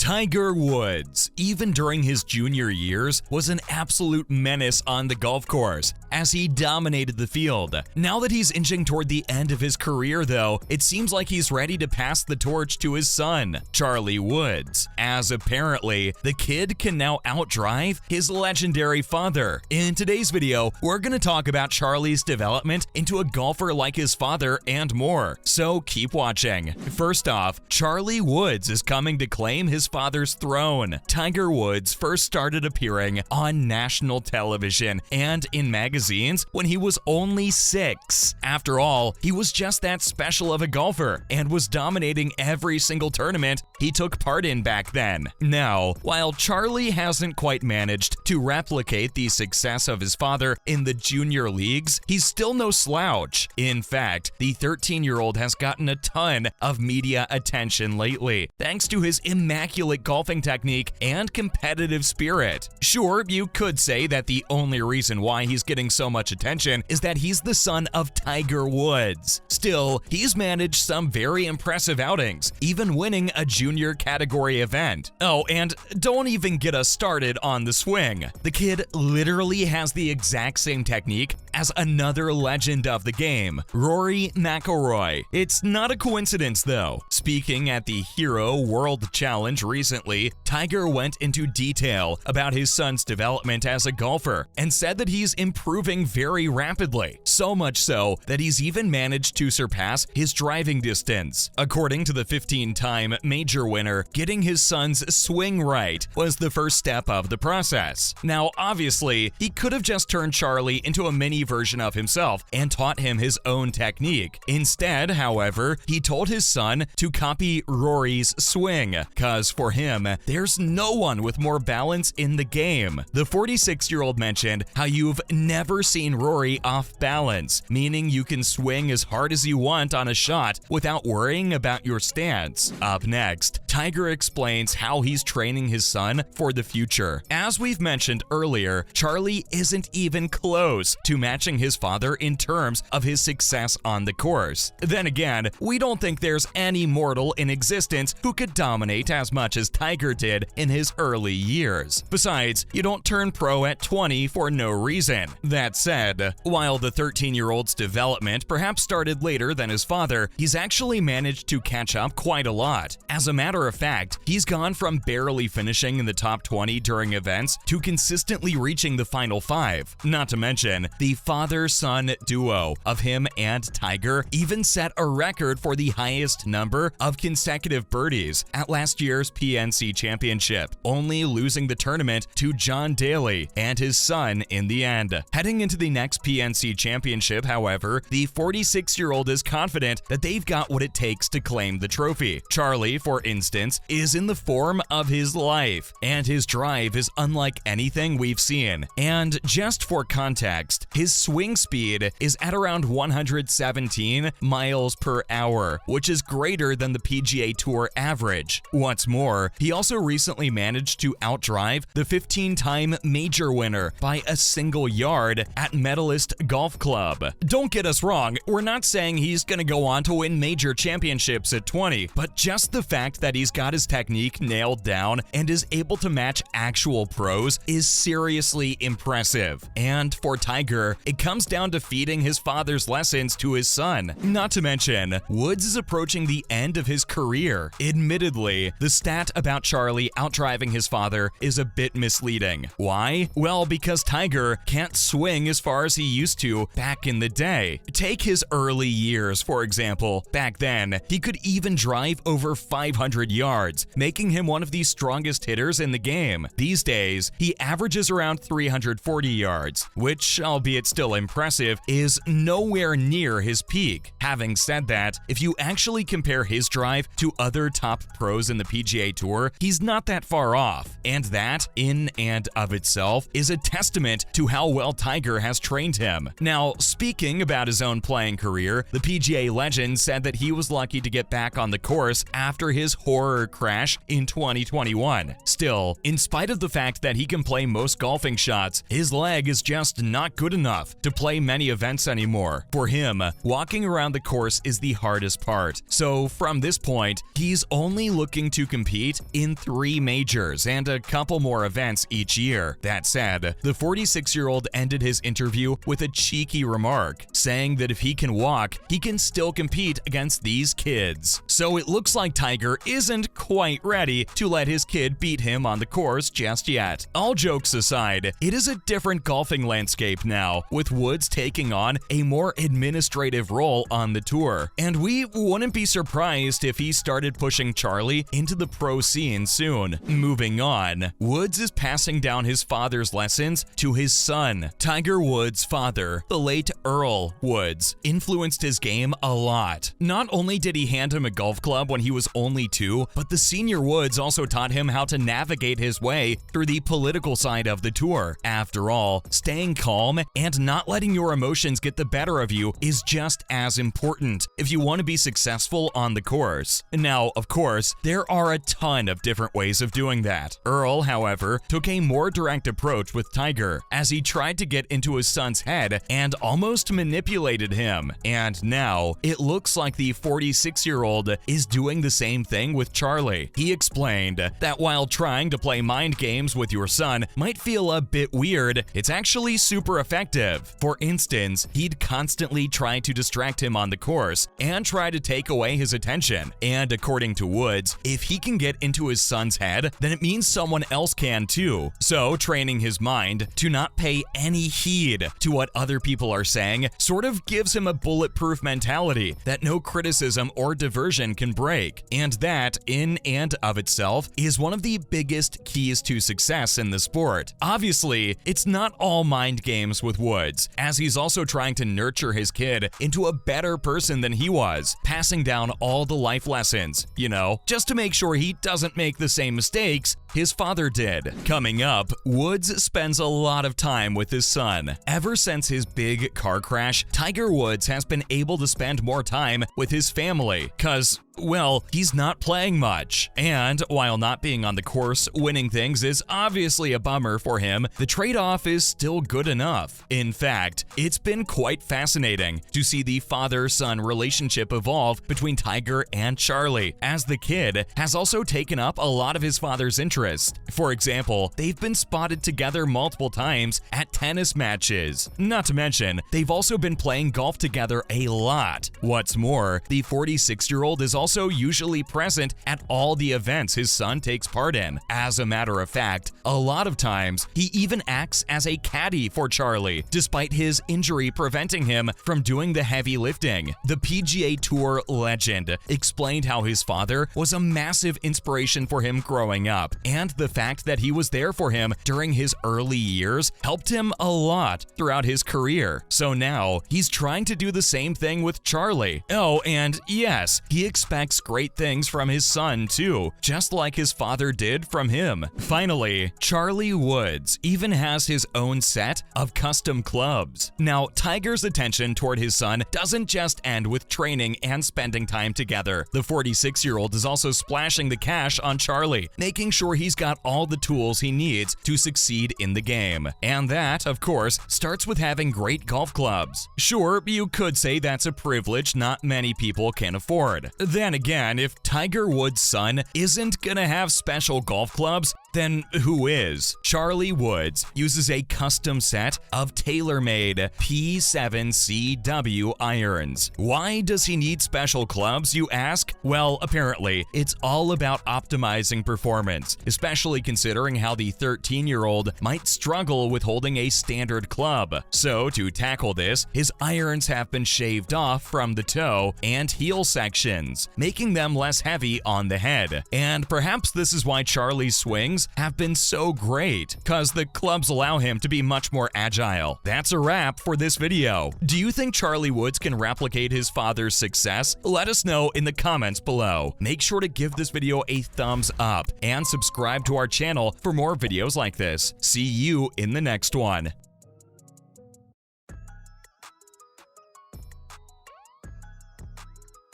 Tiger Woods, even during his junior years, was an absolute menace on the golf course as he dominated the field. Now that he's inching toward the end of his career though, it seems like he's ready to pass the torch to his son, Charlie Woods, as apparently the kid can now outdrive his legendary father. In today's video, we're going to talk about Charlie's development into a golfer like his father and more, so keep watching. First off, Charlie Woods is coming to claim his father's throne. Tiger Woods first started appearing on national television and in magazines when he was only 6. After all, he was just that special of a golfer and was dominating every single tournament he took part in back then. Now, while Charlie hasn't quite managed to replicate the success of his father in the junior leagues, he's still no slouch. In fact, the 13-year-old has gotten a ton of media attention lately, thanks to his immaculate golfing technique and competitive spirit. Sure, you could say that the only reason why he's getting so much attention is that he's the son of Tiger Woods. Still, he's managed some very impressive outings, even winning a junior category event. Oh, and don't even get us started on the swing. The kid literally has the exact same technique as another legend of the game, Rory McIlroy. It's not a coincidence though. Speaking at the Hero World Challenge recently, Tiger went into detail about his son's development as a golfer and said that he's improving very rapidly, so much so that he's even managed to surpass his driving distance. According to the 15-time major winner, getting his son's swing right was the first step of the process. Now, obviously, he could have just turned Charlie into a mini version of himself and taught him his own technique. Instead, however, he told his son to copy Rory's swing, cause for him, there's no one with more balance in the game. The 46-year-old mentioned how you've never seen Rory off balance, meaning you can swing as hard as you want on a shot without worrying about your stance. Up next, Tiger explains how he's training his son for the future. As we've mentioned earlier, Charlie isn't even close to matching his father in terms of his success on the course. Then again, we don't think there's any mortal in existence who could dominate as much as Tiger did in his early years. Besides, you don't turn pro at 20 for no reason. That said, while the 13-year-old's development perhaps started later than his father, he's actually managed to catch up quite a lot. As a matter of fact, he's gone from barely finishing in the top 20 during events to consistently reaching the final 5. Not to mention, the father-son duo of him and Tiger even set a record for the highest number of consecutive birdies at last year's PNC Championship, only losing the tournament to John Daly and his son in the end. Heading into the next PNC Championship, however, the 46-year-old is confident that they've got what it takes to claim the trophy. Charlie, for instance, is in the form of his life, and his drive is unlike anything we've seen. And just for context, his swing speed is at around 117 miles per hour, which is greater than the PGA Tour average. What's more, he also recently managed to outdrive the 15-time major winner by a single yard at Medalist Golf Club. Don't get us wrong, we're not saying he's gonna go on to win major championships at 20, but just the fact that he's got his technique nailed down and is able to match actual pros is seriously impressive. And for Tiger, it comes down to feeding his father's lessons to his son. Not to mention, Woods is approaching the end of his career. Admittedly, the stat about Charlie outdriving his father is a bit misleading. Why? Well, because Tiger can't swing as far as he used to back in the day. Take his early years, for example. Back then, he could even drive over 500 yards, making him one of the strongest hitters in the game. These days, he averages around 340 yards, which, albeit still impressive, is nowhere near his peak. Having said that, if you actually compare his drive to other top pros in the PGA Tour, he's not that far off. And that, in and of itself, is a testament to how well Tiger has trained him. Now, speaking about his own playing career, the PGA legend said that he was lucky to get back on the course after his horror crash in 2021. Still, in spite of the fact that he can play most golfing shots, his leg is just not good enough to play many events anymore. For him, walking around the course is the hardest part. So from this point, he's only looking to compete compete in 3 majors and a couple more events each year. That said, the 46-year-old ended his interview with a cheeky remark, saying that if he can walk, he can still compete against these kids. So it looks like Tiger isn't quite ready to let his kid beat him on the course just yet. All jokes aside, it is a different golfing landscape now, with Woods taking on a more administrative role on the tour. And we wouldn't be surprised if he started pushing Charlie into the pro scene soon. Moving on, Woods is passing down his father's lessons to his son. Tiger Woods' father, the late Earl Woods, influenced his game a lot. Not only did he hand him a golf club when he was only 2, but the senior Woods also taught him how to navigate his way through the political side of the tour. After all, staying calm and not letting your emotions get the better of you is just as important if you want to be successful on the course. Now, of course, there are a ton of different ways of doing that. Earl, however, took a more direct approach with Tiger, as he tried to get into his son's head and almost manipulated him. And now, it looks like the 46-year-old is doing the same thing with Charlie. He explained that while trying to play mind games with your son might feel a bit weird, it's actually super effective. For instance, he'd constantly try to distract him on the course and try to take away his attention. And according to Woods, if he can get into his son's head, then it means someone else can too. So training his mind to not pay any heed to what other people are saying sort of gives him a bulletproof mentality that no criticism or diversion can break. And that, in and of itself, is one of the biggest keys to success in the sport. Obviously, it's not all mind games with Woods, as he's also trying to nurture his kid into a better person than he was, passing down all the life lessons, just to make sure he doesn't make the same mistakes his father did. Coming up, Woods spends a lot of time with his son. Ever since his big car crash, Tiger Woods has been able to spend more time with his family, cause well, he's not playing much. And while not being on the course winning things is obviously a bummer for him, the trade-off is still good enough. In fact, it's been quite fascinating to see the father-son relationship evolve between Tiger and Charlie, as the kid has also taken up a lot of his father's interest. For example, they've been spotted together multiple times at tennis matches. Not to mention, they've also been playing golf together a lot. What's more, the 46-year-old is also usually present at all the events his son takes part in. As a matter of fact, a lot of times he even acts as a caddy for Charlie, despite his injury preventing him from doing the heavy lifting. The PGA Tour legend explained how his father was a massive inspiration for him growing up, and the fact that he was there for him during his early years helped him a lot throughout his career. So now he's trying to do the same thing with Charlie. Oh, and yes, he expects great things from his son too, just like his father did from him. Finally, Charlie Woods even has his own set of custom clubs. Now, Tiger's attention toward his son doesn't just end with training and spending time together. The 46-year-old is also splashing the cash on Charlie, making sure he's got all the tools he needs to succeed in the game. And that, of course, starts with having great golf clubs. Sure, you could say that's a privilege not many people can afford. Then again, if Tiger Woods' son isn't gonna have special golf clubs, then who is? Charlie Woods uses a custom set of tailor-made P7CW irons. Why does he need special clubs, you ask? Well, apparently, it's all about optimizing performance, especially considering how the 13-year-old might struggle with holding a standard club. So, to tackle this, his irons have been shaved off from the toe and heel sections, making them less heavy on the head. And perhaps this is why Charlie's swings have been so great, cause the clubs allow him to be much more agile. That's a wrap for this video. Do you think Charlie Woods can replicate his father's success? Let us know in the comments below. Make sure to give this video a thumbs up and subscribe to our channel for more videos like this. See you in the next one.